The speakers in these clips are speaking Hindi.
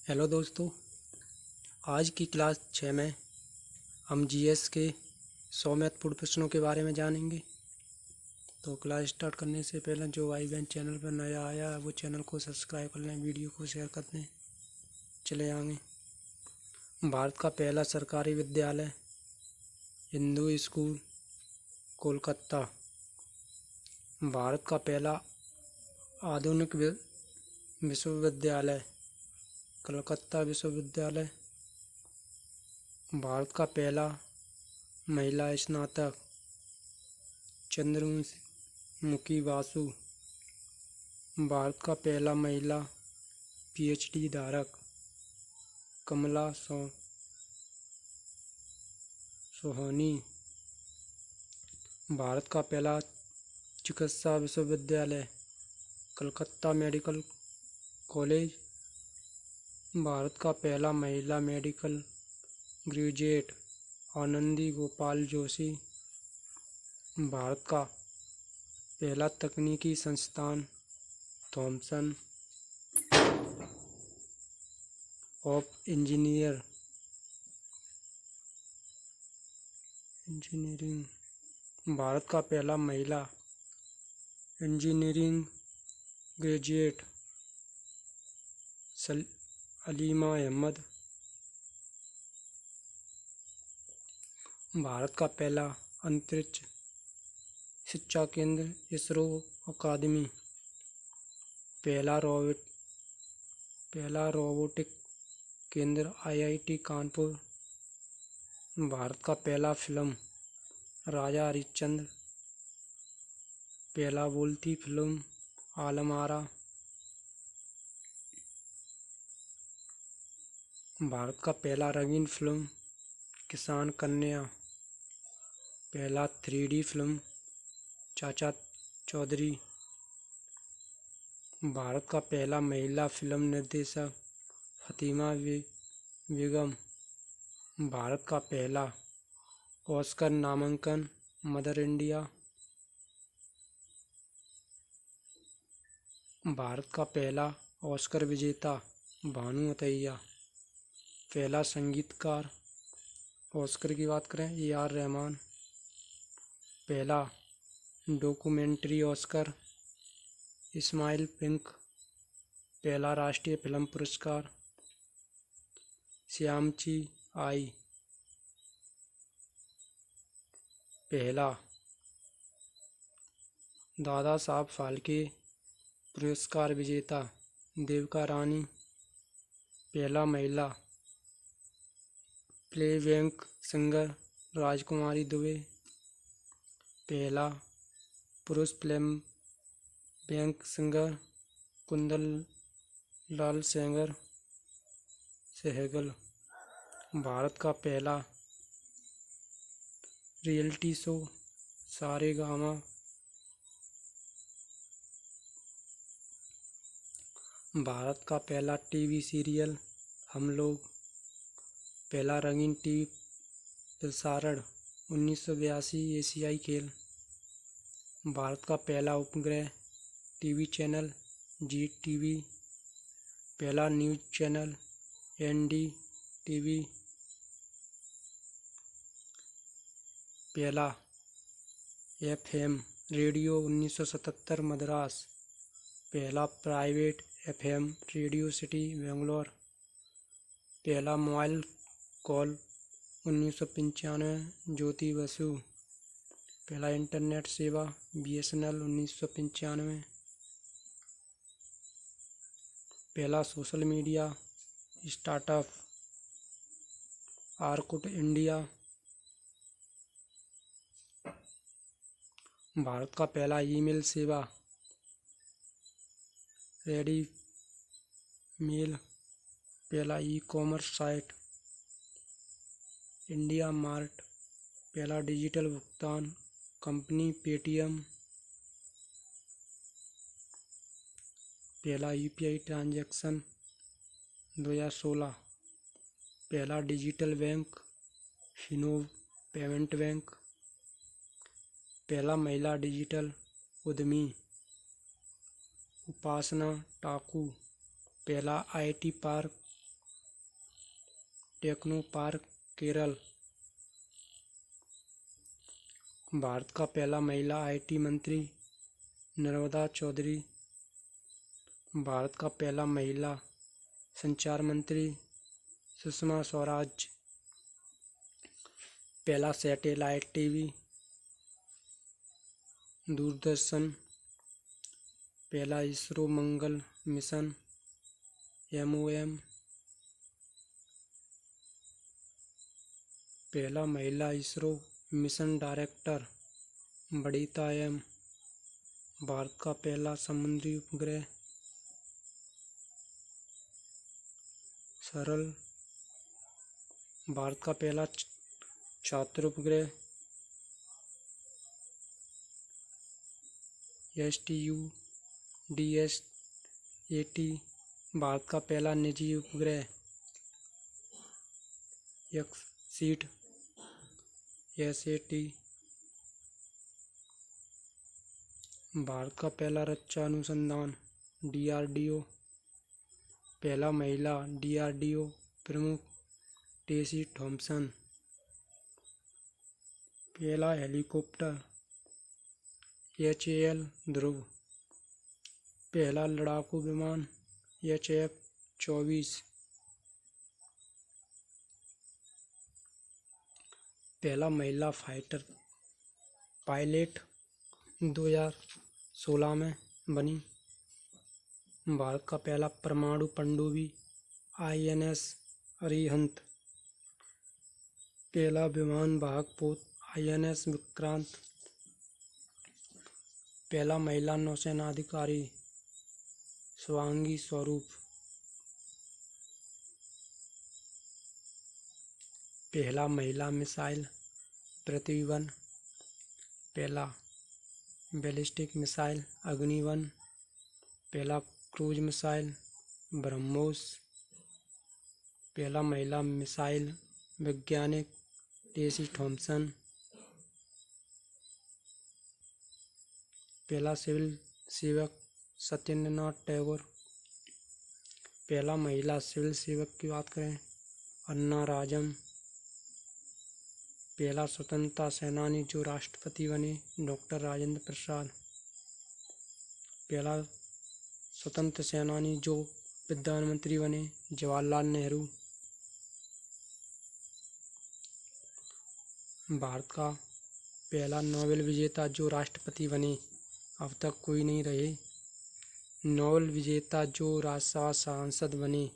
हेलो दोस्तों। आज की क्लास 6 में हम जीएस के 100 महत्वपूर्ण प्रश्नों के बारे में जानेंगे। तो क्लास स्टार्ट करने से पहले जो भाई बहन चैनल पर नया आया है वो चैनल को सब्सक्राइब कर लें, वीडियो को शेयर कर दें। चले आगे। भारत का पहला सरकारी विद्यालय हिंदू स्कूल कोलकाता। भारत का पहला आधुनिक विश्वविद्यालय कलकत्ता विश्वविद्यालय। भारत का पहला महिला स्नातक चंद्रमुखी बासु। भारत का पहला महिला पीएचडी धारक कमला सोहानी। भारत का पहला चिकित्सा विश्वविद्यालय कलकत्ता मेडिकल कॉलेज। भारत का पहला महिला मेडिकल ग्रेजुएट आनंदी गोपाल जोशी। भारत का पहला तकनीकी संस्थान थॉमसन ऑफ इंजीनियरिंग। भारत का पहला महिला इंजीनियरिंग ग्रेजुएट अलीमा अहमद। भारत का पहला अंतरिक्ष शिक्षा केंद्र इसरो अकादमी। पहला रोबोटिक केंद्र आईआईटी कानपुर। भारत का पहला फिल्म राजा हरिश्चंद्र। पहला बोलती फिल्म आलम आरा। भारत का पहला रंगीन फिल्म किसान कन्या। पहला 3D फिल्म चाचा चौधरी। भारत का पहला महिला फिल्म निर्देशक फतिमा बेगम। भारत का पहला ऑस्कर नामांकन मदर इंडिया। भारत का पहला ऑस्कर विजेता भानु अथैया। पहला संगीतकार ऑस्कर की बात करें AR रहमान। पहला डॉक्यूमेंट्री ऑस्कर इस्माइल पिंक। पहला राष्ट्रीय फिल्म पुरस्कार श्यामची आई। पहला दादा साहब फाल्के पुरस्कार विजेता देविका रानी। पहला महिला प्लेबैक सिंगर राजकुमारी दुबे। पहला पुरुष प्लेबैक सिंगर कुंदन लाल सहगल। भारत का पहला रियलिटी शो सारेगामा। भारत का पहला टीवी सीरियल हम लोग। पहला रंगीन टीवी प्रसारण 1982 एशियाई खेल। भारत का पहला उपग्रह टीवी चैनल GTV। पहला न्यूज चैनल NDTV। पहला FM रेडियो 1977 मद्रास। पहला private FM radio city Bangalore. पहला मोबाइल कॉल 1995 ज्योति बसु। पहला इंटरनेट सेवा BSNL 1995। पहला social media startup Orkut India. Bharat का पहला ईमेल सेवा रेडीमेल। पहला ई-कॉमर्स साइट इंडिया मार्ट। पहला डिजिटल भुगतान कंपनी पेटीएम। पहला UPI ट्रांजैक्शन 2016। पहला digital bank Fino payment bank. पहला महिला डिजिटल उद्यमी उपासना टाकू। पहला IT park techno park Kerala. Bharat का पहला महिला आईटी मंत्री नर्मदा चौधरी। भारत का पहला महिला संचार मंत्री सुषमा स्वराज। पहला सैटेलाइट टीवी दूरदर्शन। पहला इसरो मंगल मिशन MOM। पहला महिला इसरो मिशन डायरेक्टर बड़ीता M। भारत का पहला समुद्री उपग्रह सरल। भारत का पहला छात्र उपग्रह STUDS-80। भारत का पहला निजी उपग्रह एक्ससीड SAT। भारत का पहला रक्षा अनुसंधान DRDO। पहला महिला DRDO प्रमुख टेसी थॉम्सन। पहला हेलीकॉप्टर HAL ध्रुव। पहला लड़ाकू विमान HF-24। पहला महिला फाइटर पायलट 2016 में बनी। भारत का पहला परमाणु पनडुब्बी INS अरिहंत। पहला विमान वाहक पोत INS विक्रांत। पहला महिला नौसेना अधिकारी शिवांगी स्वरूप। पहला महिला मिसाइल पृथ्वी-1। पहला बैलिस्टिक मिसाइल अग्नि-1। पहला क्रूज मिसाइल ब्रह्मोस। पहला महिला मिसाइल वैज्ञानिक टेसी थॉम्सन। पहला सिविल सेवक सत्येंद्रनाथ टैगोर। पहला महिला सिविल सेवक की बात करें अन्ना राजम। पहला स्वतंत्रता सेनानी जो राष्ट्रपति बने डॉक्टर राजेंद्र प्रसाद। पहला स्वतंत्र सेनानी जो प्रधानमंत्री बने जवाहरलाल नेहरू। भारत का पहला नोबेल विजेता जो राष्ट्रपति बने, अब तक कोई नहीं रहे। नोबेल विजेता जो राज्यसभा सांसद बने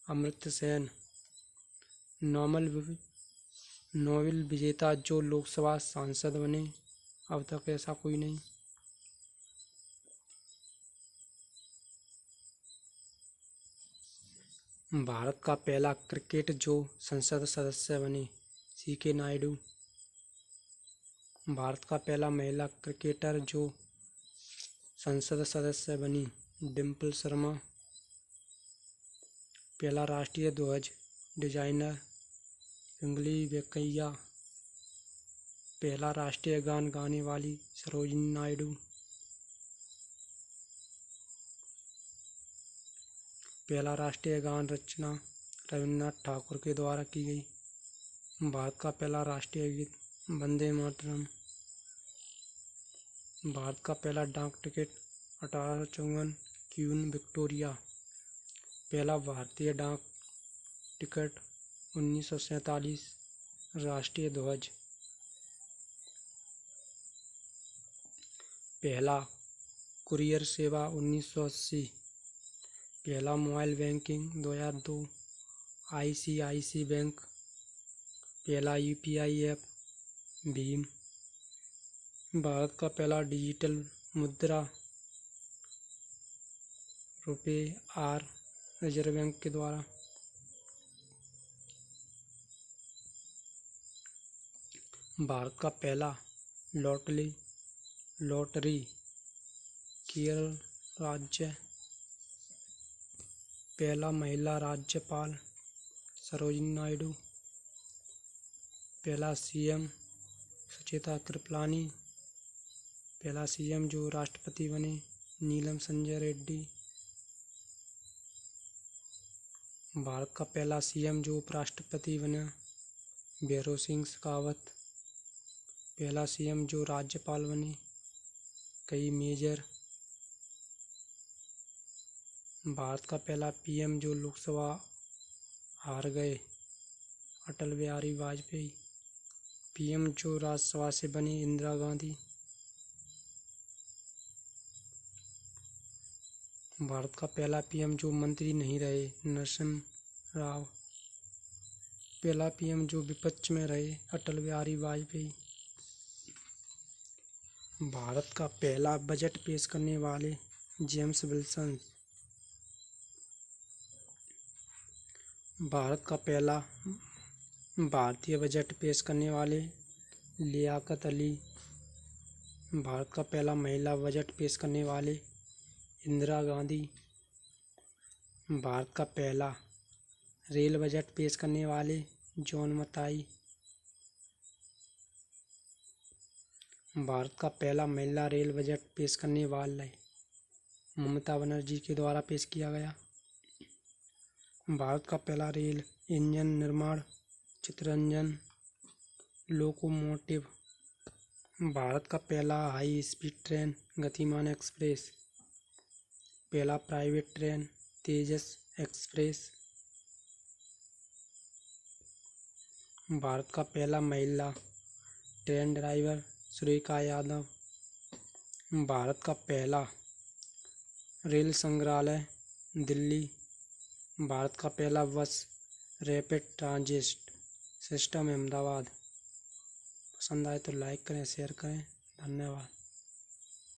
अमर्त्य सेन। नोबेल विजेता जो लोकसभा सांसद बने, अब तक ऐसा कोई नहीं। भारत का पहला क्रिकेट जो संसद सदस्य बने CK नायडू। भारत का पहला महिला क्रिकेटर जो संसद सदस्य बनी डिम्पल शर्मा। पहला राष्ट्रीय ध्वज डिजाइनर पिंगली वेंकैया। पहला राष्ट्रीय गान गाने वाली सरोजिनी नायडू। पहला राष्ट्रीय गान रचना रविन्द्रनाथ ठाकुर के द्वारा की गई। भारत का पहला राष्ट्रीय गीत वंदे मातरम। भारत का पहला डाक टिकट 1854 क्वीन विक्टोरिया। पहला भारतीय डाक टिकट 1947 राष्ट्रीय ध्वज। पहला कुरियर सेवा 1980। पहला मोबाइल बैंकिंग 2002 ICICI बैंक। पहला UPI ऐप भीम। भारत का पहला डिजिटल मुद्रा रुपए R रिजर्व बैंक के द्वारा। भारत का पहला लॉटरी केरल राज्य। पहला महिला राज्यपाल सरोजिनी नायडू। पहला CM सुचेता कृपलानी। पहला CM जो राष्ट्रपति बने नीलम संजय रेड्डी। भारत का पहला सीएम जो उपराष्ट्रपति बना, भैरों सिंह शेखावत। पहला सीएम जो राज्यपाल बने, कई मेजर। भारत का पहला पीएम जो लोकसभा हार गए, अटल बिहारी वाजपेयी। पीएम जो राज्यसभा से बनी, इंदिरा गांधी। भारत का पहला पीएम जो मंत्री नहीं रहे, नरसिम्हा राव। पहला पीएम जो विपक्ष में रहे, अटल बिहारी वाजपेयी। भारत का पहला बजट पेश करने वाले, जेम्स विल्सन। भारत का पहला भारतीय बजट पेश करने वाले, लियाकत अली। भारत का पहला महिला बजट पेश करने वाले, इंदिरा गांधी। भारत का पहला रेल बजट पेश करने वाले, जॉन मथाई। भारत का पहला महिला रेल बजट पेश करने वाले, ममता बनर्जी के द्वारा पेश किया गया। भारत का पहला रेल इंजन निर्माण, चित्तरंजन लोकोमोटिव। भारत का पहला हाई स्पीड ट्रेन, गतिमान एक्सप्रेस। पहला प्राइवेट ट्रेन, तेजस एक्सप्रेस। भारत का पहला महिला ट्रेन ड्राइवर, सुरेखा यादव। भारत का पहला रेल संग्रहालय, दिल्ली। भारत का पहला बस रैपिड ट्रांजिट सिस्टम, अहमदाबाद। पसंद आए तो लाइक करें, शेयर करें। धन्यवाद।